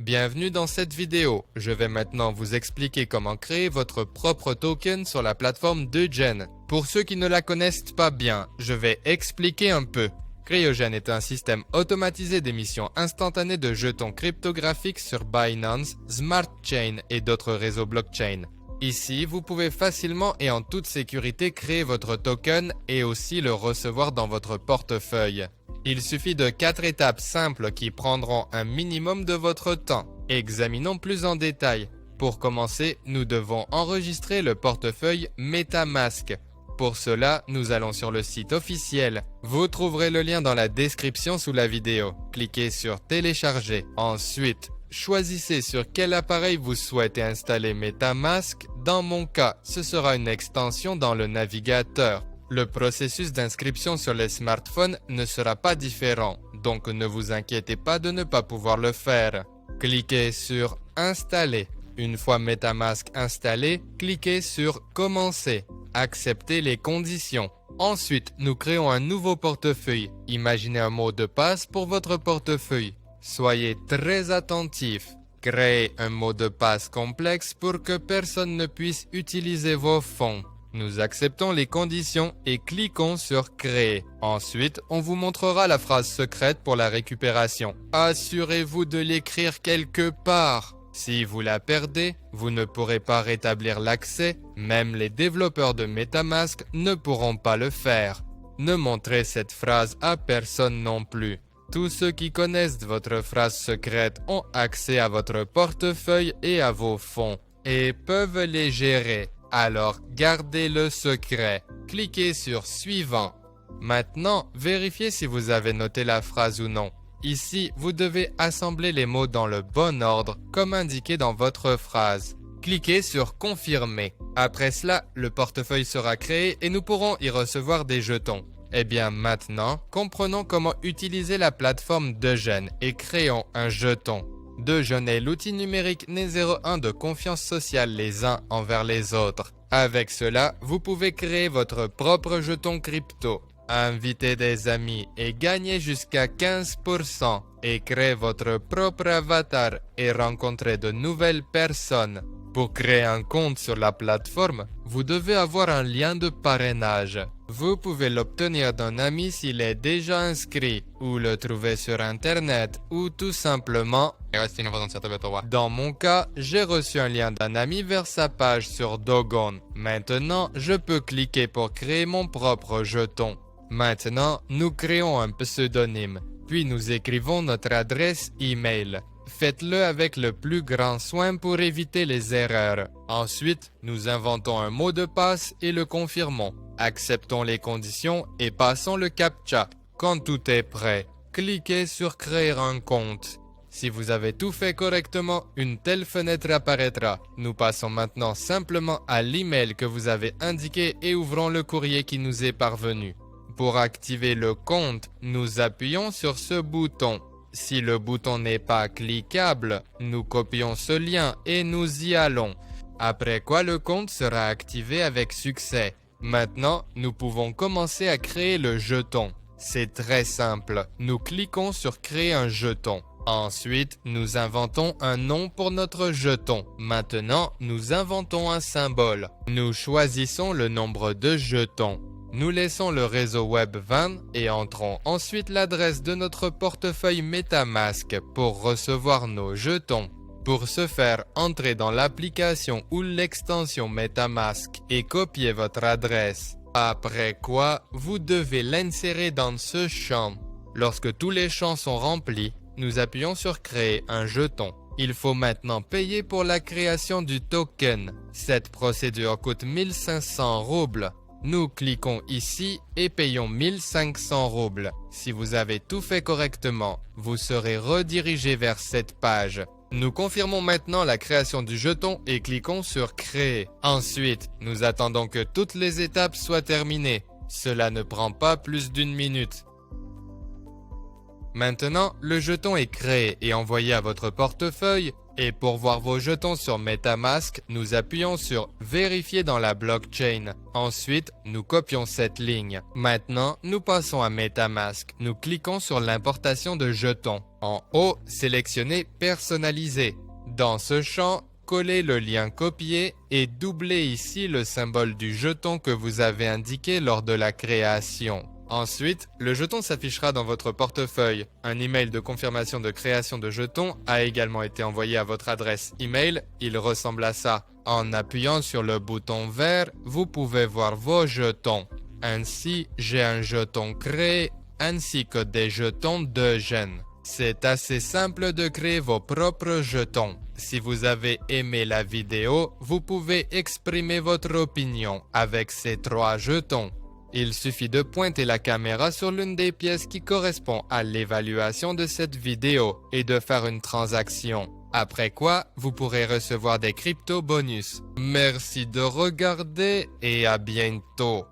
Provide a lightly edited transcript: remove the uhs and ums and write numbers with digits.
Bienvenue dans cette vidéo. Je vais maintenant vous expliquer comment créer votre propre token sur la plateforme Dogen. Pour ceux qui ne la connaissent pas bien, je vais expliquer un peu. Cryogen est un système automatisé d'émission instantanée de jetons cryptographiques sur Binance, Smart Chain et d'autres réseaux blockchain. Ici, vous pouvez facilement et en toute sécurité créer votre token et aussi le recevoir dans votre portefeuille. Il suffit de 4 étapes simples qui prendront un minimum de votre temps. Examinons plus en détail. Pour commencer, nous devons enregistrer le portefeuille MetaMask. Pour cela, nous allons sur le site officiel. Vous trouverez le lien dans la description sous la vidéo. Cliquez sur télécharger. Ensuite, choisissez sur quel appareil vous souhaitez installer MetaMask. Dans mon cas, ce sera une extension dans le navigateur. Le processus d'inscription sur les smartphones ne sera pas différent, donc ne vous inquiétez pas de ne pas pouvoir le faire. Cliquez sur Installer. Une fois MetaMask installé, cliquez sur Commencer. Acceptez les conditions. Ensuite, nous créons un nouveau portefeuille. Imaginez un mot de passe pour votre portefeuille. Soyez très attentifs. Créez un mot de passe complexe pour que personne ne puisse utiliser vos fonds. Nous acceptons les conditions et cliquons sur Créer. Ensuite, on vous montrera la phrase secrète pour la récupération. Assurez-vous de l'écrire quelque part. Si vous la perdez, vous ne pourrez pas rétablir l'accès. Même les développeurs de MetaMask ne pourront pas le faire. Ne montrez cette phrase à personne non plus. Tous ceux qui connaissent votre phrase secrète ont accès à votre portefeuille et à vos fonds et peuvent les gérer. Alors, gardez le secret. Cliquez sur Suivant. Maintenant, vérifiez si vous avez noté la phrase ou non. Ici, vous devez assembler les mots dans le bon ordre, comme indiqué dans votre phrase. Cliquez sur Confirmer. Après cela, le portefeuille sera créé et nous pourrons y recevoir des jetons. Eh bien maintenant, comprenons comment utiliser la plateforme Dogen et créons un jeton. Dogen est l'outil numérique N01 de confiance sociale les uns envers les autres. Avec cela, vous pouvez créer votre propre jeton crypto, inviter des amis et gagner jusqu'à 15%, et créer votre propre avatar et rencontrer de nouvelles personnes. Pour créer un compte sur la plateforme, vous devez avoir un lien de parrainage. Vous pouvez l'obtenir d'un ami s'il est déjà inscrit, ou le trouver sur Internet, ou tout simplement... Dans mon cas, j'ai reçu un lien d'un ami vers sa page sur Dogon. Maintenant, je peux cliquer pour créer mon propre jeton. Maintenant, nous créons un pseudonyme, puis nous écrivons notre adresse email. Faites-le avec le plus grand soin pour éviter les erreurs. Ensuite, nous inventons un mot de passe et le confirmons. Acceptons les conditions et passons le CAPTCHA. Quand tout est prêt, cliquez sur Créer un compte. Si vous avez tout fait correctement, une telle fenêtre apparaîtra. Nous passons maintenant simplement à l'email que vous avez indiqué et ouvrons le courrier qui nous est parvenu. Pour activer le compte, nous appuyons sur ce bouton. Si le bouton n'est pas cliquable, nous copions ce lien et nous y allons. Après quoi le compte sera activé avec succès. Maintenant, nous pouvons commencer à créer le jeton. C'est très simple. Nous cliquons sur Créer un jeton. Ensuite, nous inventons un nom pour notre jeton. Maintenant, nous inventons un symbole. Nous choisissons le nombre de jetons. Nous laissons le réseau web 20 et entrons ensuite l'adresse de notre portefeuille MetaMask pour recevoir nos jetons. Pour ce faire, entrez dans l'application ou l'extension MetaMask et copiez votre adresse. Après quoi, vous devez l'insérer dans ce champ. Lorsque tous les champs sont remplis, nous appuyons sur Créer un jeton. Il faut maintenant payer pour la création du token. Cette procédure coûte 1500 roubles. Nous cliquons ici et payons 1500 roubles. Si vous avez tout fait correctement, vous serez redirigé vers cette page. Nous confirmons maintenant la création du jeton et cliquons sur Créer. Ensuite, nous attendons que toutes les étapes soient terminées. Cela ne prend pas plus d'1 minute. Maintenant, le jeton est créé et envoyé à votre portefeuille. Et pour voir vos jetons sur MetaMask, nous appuyons sur « Vérifier dans la blockchain ». Ensuite, nous copions cette ligne. Maintenant, nous passons à MetaMask. Nous cliquons sur l'importation de jetons. En haut, sélectionnez « Personnaliser ». Dans ce champ, collez le lien copié et doublez ici le symbole du jeton que vous avez indiqué lors de la création. Ensuite, le jeton s'affichera dans votre portefeuille. Un email de confirmation de création de jeton a également été envoyé à votre adresse email. Il ressemble à ça. En appuyant sur le bouton vert, vous pouvez voir vos jetons. Ainsi, j'ai un jeton créé ainsi que des jetons d'Eugène. C'est assez simple de créer vos propres jetons. Si vous avez aimé la vidéo, vous pouvez exprimer votre opinion avec ces 3 jetons. Il suffit de pointer la caméra sur l'une des pièces qui correspond à l'évaluation de cette vidéo et de faire une transaction. Après quoi, vous pourrez recevoir des crypto bonus. Merci de regarder et à bientôt.